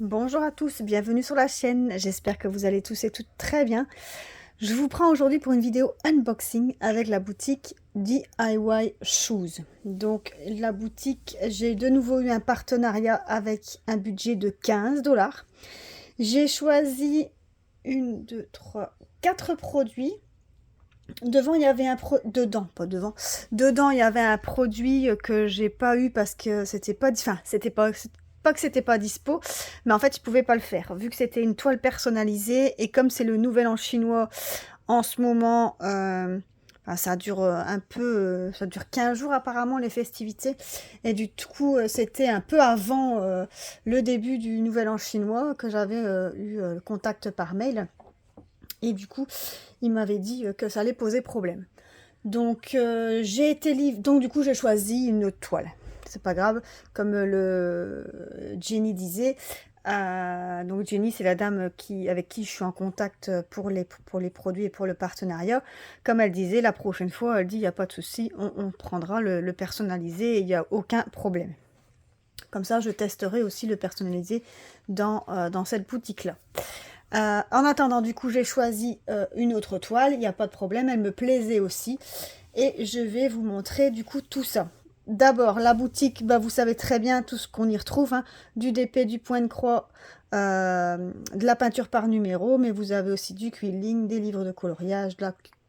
Bonjour à tous, bienvenue sur la chaîne, j'espère que vous allez tous et toutes très bien. Je vous prends aujourd'hui pour une vidéo unboxing avec la boutique DIY Shoes. Donc la boutique, j'ai de nouveau eu un partenariat avec un budget de 15 $. J'ai choisi 4 produits. Devant, il y avait dedans, pas devant. Dedans, il y avait un produit que j'ai pas eu parce que c'était pas, enfin, c'était pas que c'était pas dispo, mais en fait, je pouvais pas le faire vu que c'était une toile personnalisée et comme c'est le nouvel an chinois en ce moment, enfin, ça dure un peu, ça dure 15 jours apparemment les festivités et du coup, c'était un peu avant le début du nouvel an chinois que j'avais eu le contact par mail. Et du coup, il m'avait dit que ça allait poser problème. Donc, j'ai été donc du coup, j'ai choisi une autre toile. C'est pas grave, comme le Jenny disait. Donc Jenny, c'est la dame avec qui je suis en contact pour les produits et pour le partenariat. Comme elle disait, la prochaine fois, elle dit, il n'y a pas de souci, on prendra le personnalisé et il n'y a aucun problème. Comme ça, je testerai aussi le personnalisé dans cette boutique-là. En attendant, du coup, j'ai choisi une autre toile, il n'y a pas de problème, elle me plaisait aussi. Et je vais vous montrer du coup tout ça. D'abord, la boutique, bah, vous savez très bien tout ce qu'on y retrouve, hein, du DP, du point de croix, de la peinture par numéro, mais vous avez aussi du quilling, des livres de coloriage,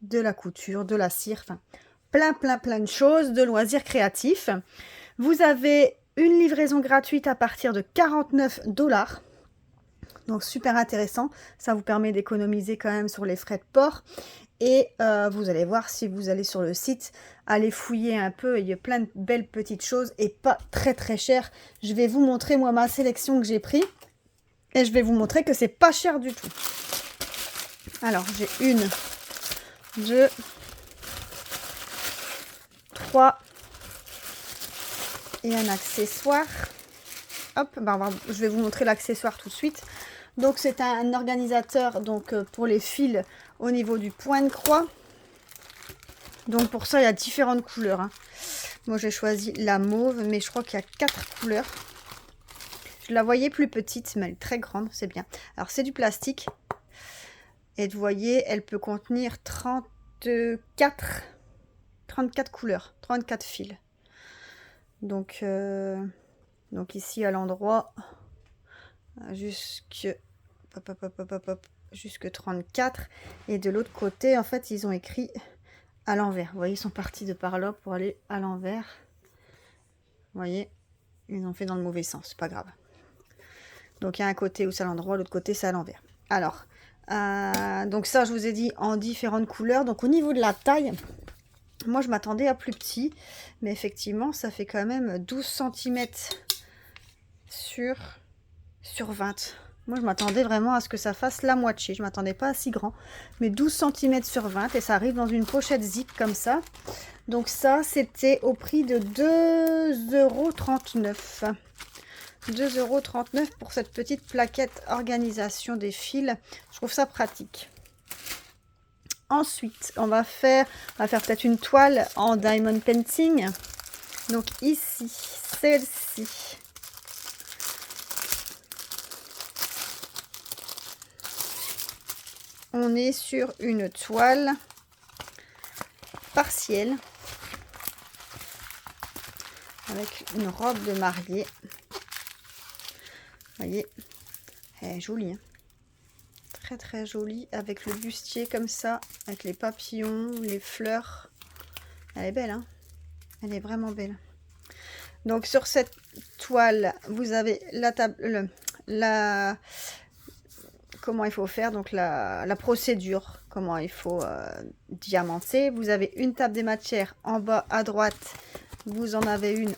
de la couture, de la cire, enfin plein de choses, de loisirs créatifs. Vous avez une livraison gratuite à partir de 49 $. Donc super intéressant, ça vous permet d'économiser quand même sur les frais de port. Et vous allez voir si vous allez sur le site, allez fouiller un peu, il y a plein de belles petites choses et pas très cher. Je vais vous montrer moi ma sélection que j'ai pris et je vais vous montrer que c'est pas cher du tout. Alors j'ai 1, 2, 3 et un accessoire. Hop, ben, je vais vous montrer l'accessoire tout de suite. Donc c'est un organisateur donc pour les fils au niveau du point de croix. Donc pour ça il y a différentes couleurs, hein. Moi j'ai choisi la mauve, mais je crois qu'il y a 4 couleurs. Je la voyais plus petite, mais elle est très grande, c'est bien. Alors c'est du plastique. Et vous voyez, elle peut contenir 34 couleurs, 34 fils. Donc ici à l'endroit, jusque 34. Et de l'autre côté, en fait, ils ont écrit à l'envers. Vous voyez, ils sont partis de par là pour aller à l'envers. Vous voyez, ils ont fait dans le mauvais sens, c'est pas grave. Donc il y a un côté où c'est à l'endroit, l'autre côté c'est à l'envers. Alors, donc ça je vous ai dit en différentes couleurs. Donc au niveau de la taille, moi je m'attendais à plus petit, mais effectivement ça fait quand même 12 cm sur 20. Moi je m'attendais vraiment à ce que ça fasse la moitié, je m'attendais pas à si grand, mais 12 cm sur 20 et ça arrive dans une pochette zip comme ça. Donc ça c'était au prix de 2,39 €. 2,39 € pour cette petite plaquette organisation des fils. Je trouve ça pratique. Ensuite, on va faire peut-être une toile en diamond painting. Donc ici, celle-ci. On est sur une toile partielle avec une robe de mariée. Vous voyez, elle est jolie, hein. Très jolie avec le bustier comme ça, avec les papillons, les fleurs. Elle est belle, hein, elle est vraiment belle. Donc sur cette toile, vous avez la table, comment il faut faire, donc la procédure, comment il faut diamanter. Vous avez une table des matières en bas à droite, vous en avez une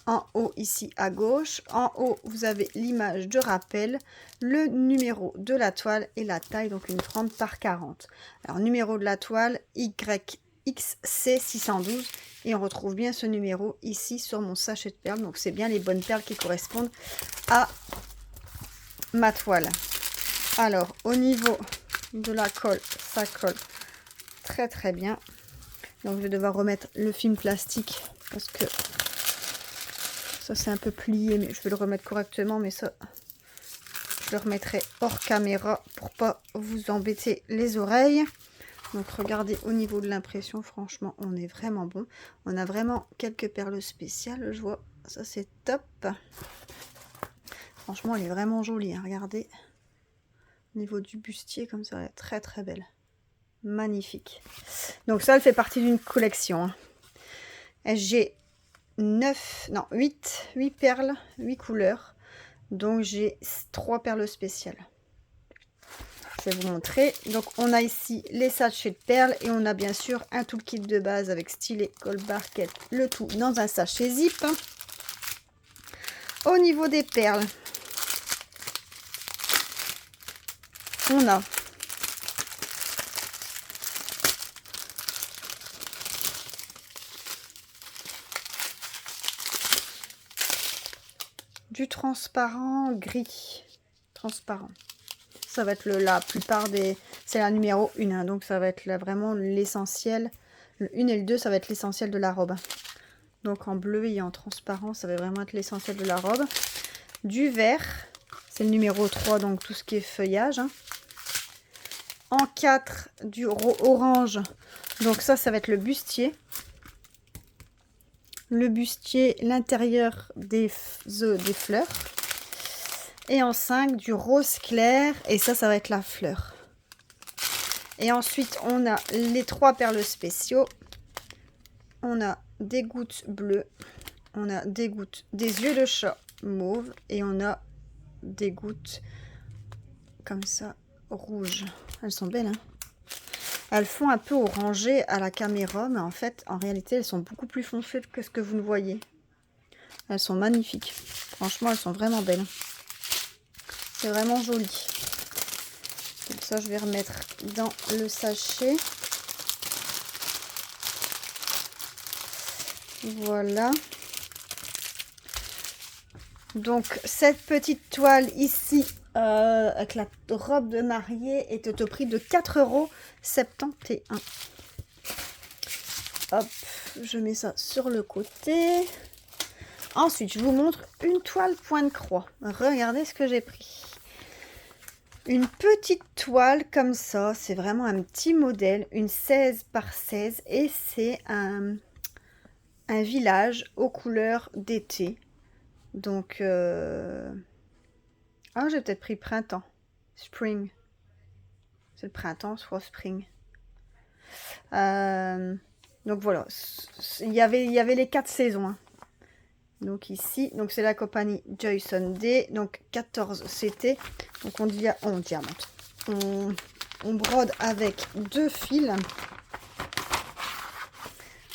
en haut ici à gauche. En haut, vous avez l'image de rappel, le numéro de la toile et la taille, donc une 30 par 40. Alors, numéro de la toile, YXC612. Et on retrouve bien ce numéro ici sur mon sachet de perles. Donc, c'est bien les bonnes perles qui correspondent à ma toile. Alors, au niveau de la colle, ça colle très bien. Donc, je vais devoir remettre le film plastique parce que Ça c'est un peu plié, mais je vais le remettre correctement, mais ça je le remettrai hors caméra pour pas vous embêter les oreilles. Donc regardez au niveau de l'impression, franchement on est vraiment bon. On a vraiment quelques perles spéciales, je vois, ça c'est top. Franchement elle est vraiment jolie, hein. Regardez. Au niveau du bustier comme ça, elle est très très belle. Magnifique. Donc ça elle fait partie d'une collection, hein. J'ai 8 perles, 8 couleurs. Donc j'ai 3 perles spéciales. Je vais vous montrer. Donc on a ici les sachets de perles et on a bien sûr un toolkit de base avec stylet, gold barquette, le tout dans un sachet zip. Au niveau des perles, on a du transparent gris. Transparent. Ça va être la plupart des... C'est la numéro 1, hein, donc ça va être là, vraiment l'essentiel. Le 1 et le 2, ça va être l'essentiel de la robe. Donc en bleu et en transparent, ça va vraiment être l'essentiel de la robe. Du vert, c'est le numéro 3, donc tout ce qui est feuillage, hein. En 4, du orange, donc ça va être le bustier. Le bustier, l'intérieur des fleurs. Et en 5, du rose clair. Et ça va être la fleur. Et ensuite, on a les 3 perles spéciaux. On a des gouttes bleues. On a des gouttes des yeux de chat mauve. Et on a des gouttes comme ça, rouges. Elles sont belles, hein. Elles font un peu orangé à la caméra. Mais en fait, en réalité, elles sont beaucoup plus foncées que ce que vous ne voyez. Elles sont magnifiques. Franchement, elles sont vraiment belles. C'est vraiment joli. Donc ça, je vais remettre dans le sachet. Voilà. Donc, cette petite toile ici, avec la robe de mariée, est au prix de 4,71 €. Hop, je mets ça sur le côté. Ensuite, je vous montre une toile point de croix. Regardez ce que j'ai pris. Une petite toile comme ça, c'est vraiment un petit modèle, une 16 par 16 et c'est un village aux couleurs d'été. Donc, j'ai peut-être pris printemps, spring. C'est le printemps, soit spring. Donc voilà, il y avait les 4 saisons, hein. Donc ici, donc c'est la compagnie Joy Sunday, donc 14 CT. Donc on diamante. On brode avec 2 fils.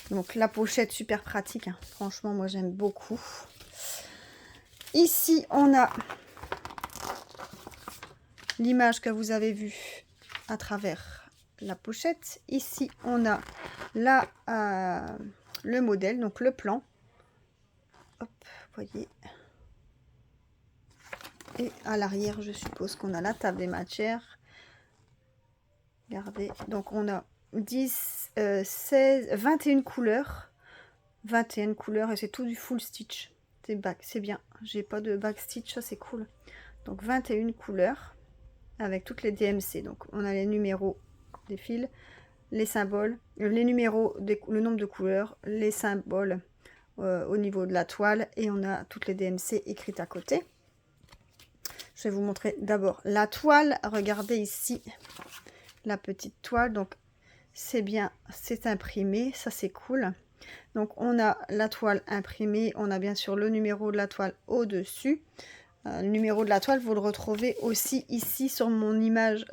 Donc la pochette super pratique, hein. Franchement moi j'aime beaucoup. Ici on a l'image que vous avez vue à travers la pochette. Ici on a le modèle, donc le plan. Hop, vous voyez. Et à l'arrière, je suppose qu'on a la table des matières. Regardez, donc on a 21 couleurs. 21 couleurs et c'est tout du full stitch. C'est bien. J'ai pas de back stitch, ça c'est cool. Donc 21 couleurs avec toutes les DMC. Donc on a les numéros des fils, les symboles, les numéros, le nombre de couleurs, les symboles au niveau de la toile et on a toutes les DMC écrites à côté. Je vais vous montrer d'abord la toile. Regardez ici la petite toile. Donc c'est bien, c'est imprimé, ça c'est cool. Donc on a la toile imprimée, on a bien sûr le numéro de la toile au-dessus. Le numéro de la toile, vous le retrouvez aussi ici sur mon image,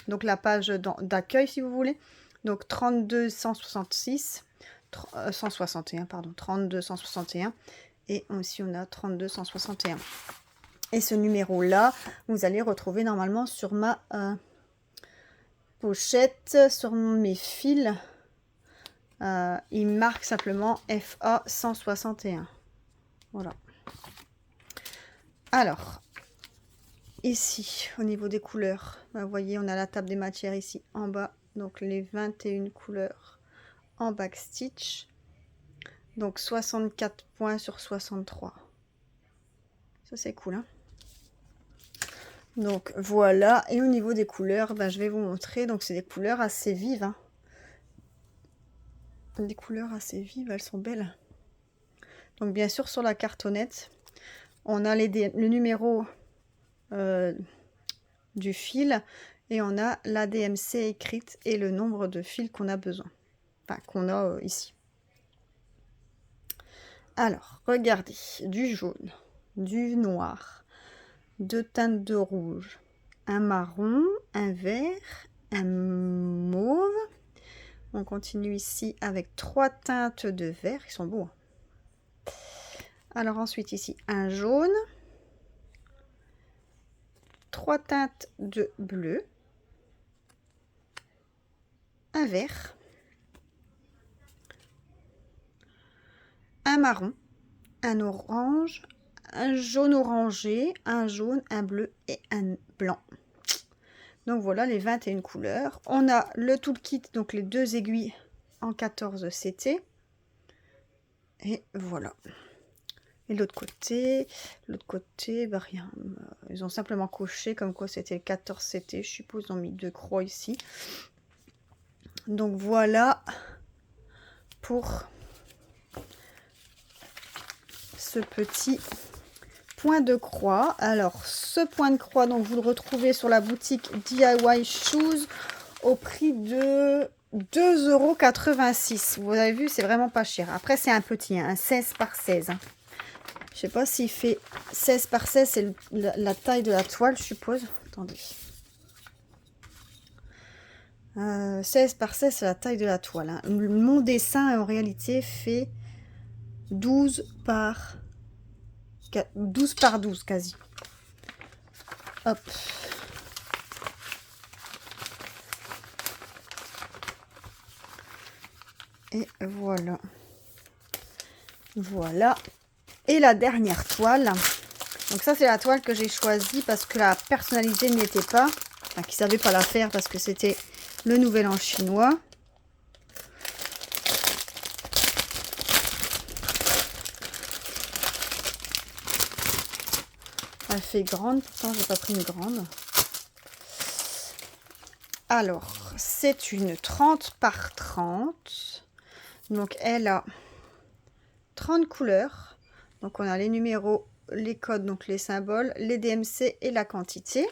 donc la page d'accueil si vous voulez. Donc 32 166. 161, pardon, 32 161 et aussi on a 32 161 et ce numéro là vous allez retrouver normalement sur ma pochette, sur mes fils. Il marque simplement FA 161. Voilà. Alors ici au niveau des couleurs, vous voyez on a la table des matières ici en bas, donc les 21 couleurs en back stitch. Donc 64 points sur 63. Ça c'est cool, hein. Donc voilà, et au niveau des couleurs, ben, je vais vous montrer. Donc c'est des couleurs assez vives, hein. Des couleurs assez vives, elles sont belles. Donc bien sûr sur la cartonnette, on a le numéro du fil et on a la DMC écrite et le nombre de fils qu'on a besoin. Enfin, qu'on a ici. Alors, regardez, du jaune, du noir, deux teintes de rouge, un marron, un vert, un mauve. On continue ici avec 3 teintes de vert, ils sont beaux, hein. Alors ensuite ici, un jaune, 3 teintes de bleu, un vert, un marron, un orange, un jaune orangé, un jaune, un bleu et un blanc. Donc voilà les 21 couleurs. On a le toolkit, donc les 2 aiguilles en 14 CT. Et voilà. Et l'autre côté, bah rien. Ils ont simplement coché comme quoi c'était le 14 CT. Je suppose ils ont mis 2 croix ici. Donc voilà pour ce petit point de croix. Alors ce point de croix, donc vous le retrouvez sur la boutique DIY Shoes au prix de 2,86 €. Vous avez vu, c'est vraiment pas cher. Après c'est un petit, hein, un 16 par 16. Hein. Je sais pas s'il fait 16 par 16, c'est la taille de la toile, je suppose. Attendez. 16 par 16, c'est la taille de la toile. Hein. Mon dessin, en réalité, fait 12 par 12 quasi. Hop. Et voilà. Voilà. Et la dernière toile. Donc ça, c'est la toile que j'ai choisie parce que la personnalisée n'y était pas. Enfin, qui ne savait pas la faire parce que c'était le nouvel an chinois. Elle fait grande, pourtant j'ai pas pris une grande. Alors, c'est une 30 par 30. Donc elle a 30 couleurs. Donc on a les numéros, les codes, donc les symboles, les DMC et la quantité.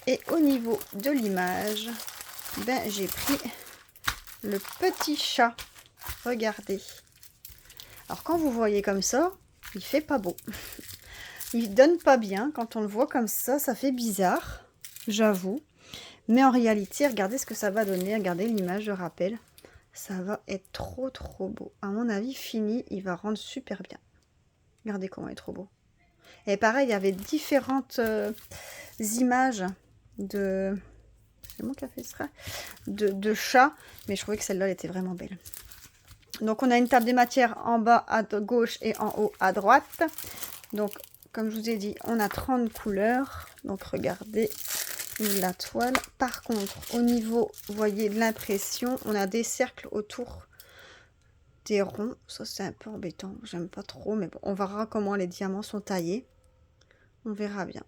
Et au niveau de l'image, ben, j'ai pris le petit chat. Regardez. Alors quand vous voyez comme ça, il fait pas beau. Il donne pas bien. Quand on le voit comme ça fait bizarre, j'avoue. Mais en réalité, regardez ce que ça va donner. Regardez l'image, je rappelle. Ça va être trop trop beau. À mon avis, fini, il va rendre super bien. Regardez comment il est trop beau. Et pareil, il y avait différentes images de... C'est moi qui a fait ça. De chats. Mais je trouvais que celle-là, elle était vraiment belle. Donc, on a une table des matières en bas à gauche et en haut à droite. Donc, comme je vous ai dit, on a 30 couleurs. Donc, regardez la toile. Par contre, au niveau, vous voyez, de l'impression, on a des cercles autour des ronds. Ça, c'est un peu embêtant. J'aime pas trop, mais bon, on verra comment les diamants sont taillés. On verra bien.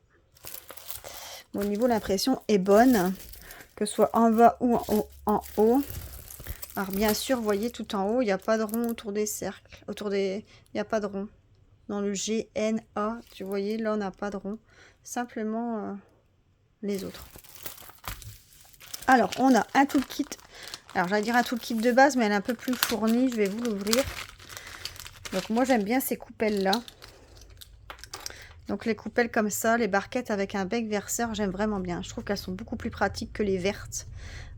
Bon, au niveau, l'impression est bonne, que ce soit en bas ou en haut. Alors, bien sûr, vous voyez, tout en haut, il n'y a pas de rond autour des cercles. Il n'y a pas de rond. Dans le G, N, A, tu voyez, là, on n'a pas de rond. Simplement les autres. Alors, on a un toolkit. Alors, j'allais dire un toolkit de base, mais elle est un peu plus fournie. Je vais vous l'ouvrir. Donc, moi, j'aime bien ces coupelles-là. Donc, les coupelles comme ça, les barquettes avec un bec verseur, j'aime vraiment bien. Je trouve qu'elles sont beaucoup plus pratiques que les vertes.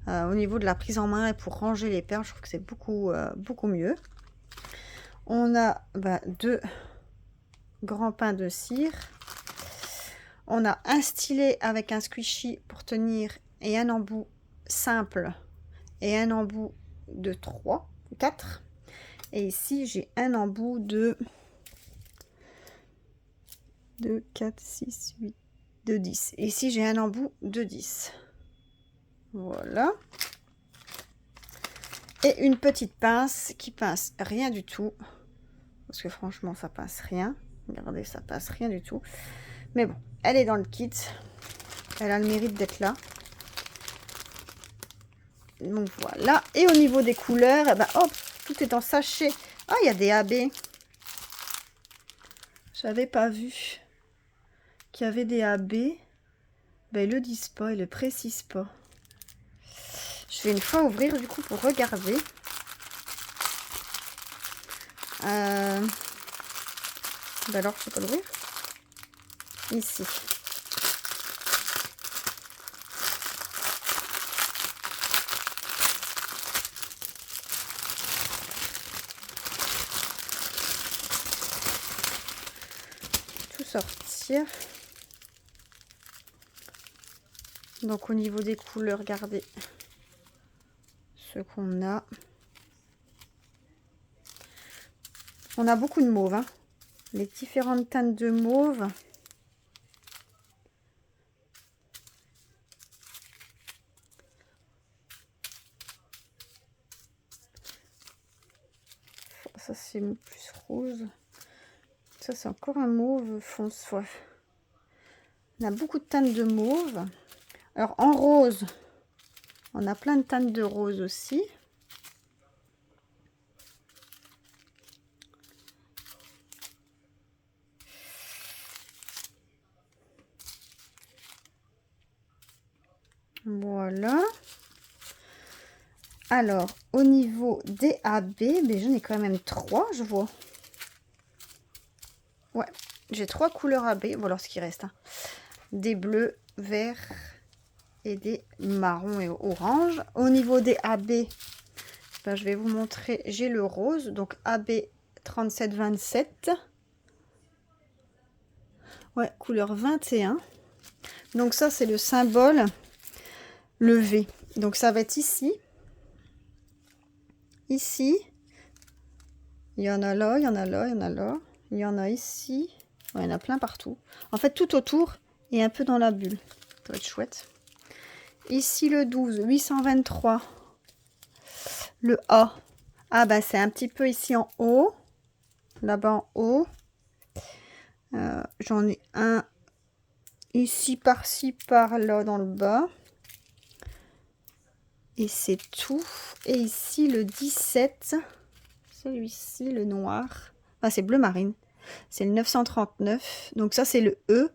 Au niveau de la prise en main et pour ranger les perles, je trouve que c'est beaucoup mieux. On a deux grands pains de cire. On a un stylet avec un squishy pour tenir et un embout simple et un embout de 4. Et ici, j'ai un embout de 4, 6, 8, de 10. Et ici, j'ai un embout de 10. Voilà. Et une petite pince qui pince rien du tout. Parce que franchement, ça pince rien. Regardez, ça passe rien du tout. Mais bon, elle est dans le kit. Elle a le mérite d'être là. Donc voilà. Et au niveau des couleurs, eh ben, hop, tout est en sachet. Ah, il y a des AB. J'avais pas vu qu'il y avait des AB. Ben, ils le disent pas, ils le précisent pas. Je vais une fois ouvrir du coup pour regarder. Ben alors, je peux pas l'ouvrir. Ici. Tout sortir. Donc au niveau des couleurs, regardez ce qu'on a. On a beaucoup de mauve, hein. Les différentes teintes de mauve. Ça c'est plus rose. Ça c'est encore un mauve fonce. Ouais. On a beaucoup de teintes de mauve. Alors en rose, on a plein de teintes de rose aussi. Voilà. Alors, au niveau des AB, mais j'en ai quand même 3, je vois. Ouais, j'ai 3 couleurs AB. Voilà ce qui reste. Hein. Des bleus, verts et des marrons et orange. Au niveau des AB, ben, je vais vous montrer. J'ai le rose, donc AB 3727. Ouais, couleur 21. Donc ça, c'est le symbole, le V. Donc ça va être ici. Ici. Il y en a là, il y en a là, il y en a là. Il y en a ici. Ouais, il y en a plein partout. En fait, tout autour et un peu dans la bulle. Ça va être chouette. Ici, le 12, 823. Le A. Ah, bah, c'est un petit peu ici en haut. Là-bas en haut. J'en ai un ici, par-ci, par-là, dans le bas. Et c'est tout. Et ici, le 17. Celui-ci, le noir. Ah, c'est bleu marine. C'est le 939. Donc ça, c'est le E.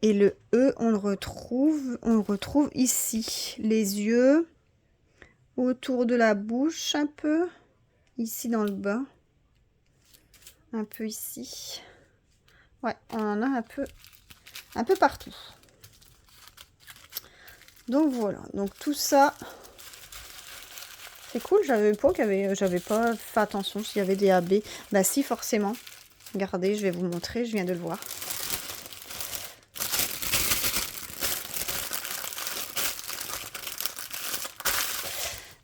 Et le E, on le retrouve ici. Les yeux. Autour de la bouche, un peu. Ici, dans le bas. Un peu ici. Ouais, on en a un peu partout. Donc voilà. Donc tout ça... C'est cool, j'avais pas fait attention s'il y avait des AB. Bah si, forcément. Regardez, je vais vous montrer, je viens de le voir.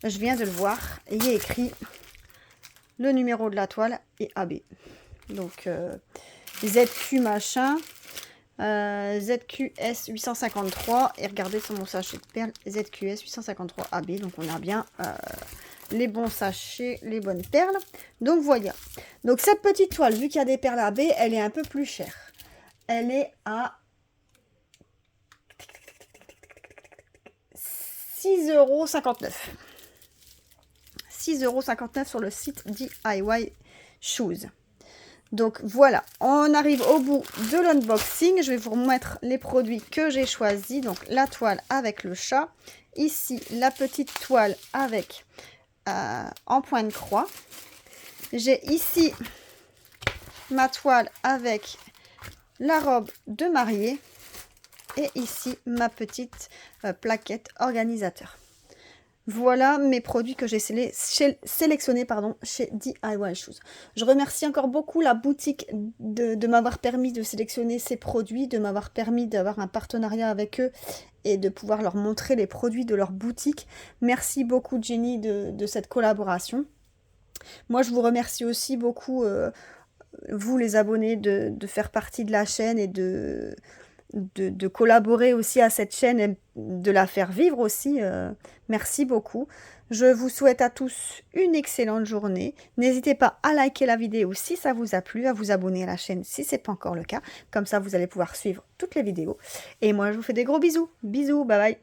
Je viens de le voir, et il y a écrit le numéro de la toile et AB. Donc ZQ machin, ZQS 853, et regardez sur mon sachet de perles, ZQS 853 AB. Donc on a bien... les bons sachets, les bonnes perles. Donc voilà. Donc cette petite toile, vu qu'il y a des perles AB, elle est un peu plus chère. Elle est à 6,59 €. 6,59 € sur le site DIY Shoes. Donc voilà, on arrive au bout de l'unboxing. Je vais vous remettre les produits que j'ai choisis. Donc la toile avec le chat. Ici, la petite toile avec... en point de croix. J'ai ici ma toile avec la robe de mariée et ici ma petite plaquette organisateur. Voilà mes produits que j'ai sélectionnés chez DIY Shoes. Je remercie encore beaucoup la boutique de m'avoir permis de sélectionner ces produits, de m'avoir permis d'avoir un partenariat avec eux et de pouvoir leur montrer les produits de leur boutique. Merci beaucoup Jenny de cette collaboration. Moi je vous remercie aussi beaucoup, vous les abonnés, de faire partie de la chaîne et de collaborer aussi à cette chaîne et de la faire vivre aussi. Merci beaucoup. Je vous souhaite à tous une excellente journée. N'hésitez pas à liker la vidéo si ça vous a plu, à vous abonner à la chaîne si ce n'est pas encore le cas. Comme ça, vous allez pouvoir suivre toutes les vidéos. Et moi, je vous fais des gros bisous. Bisous, bye bye.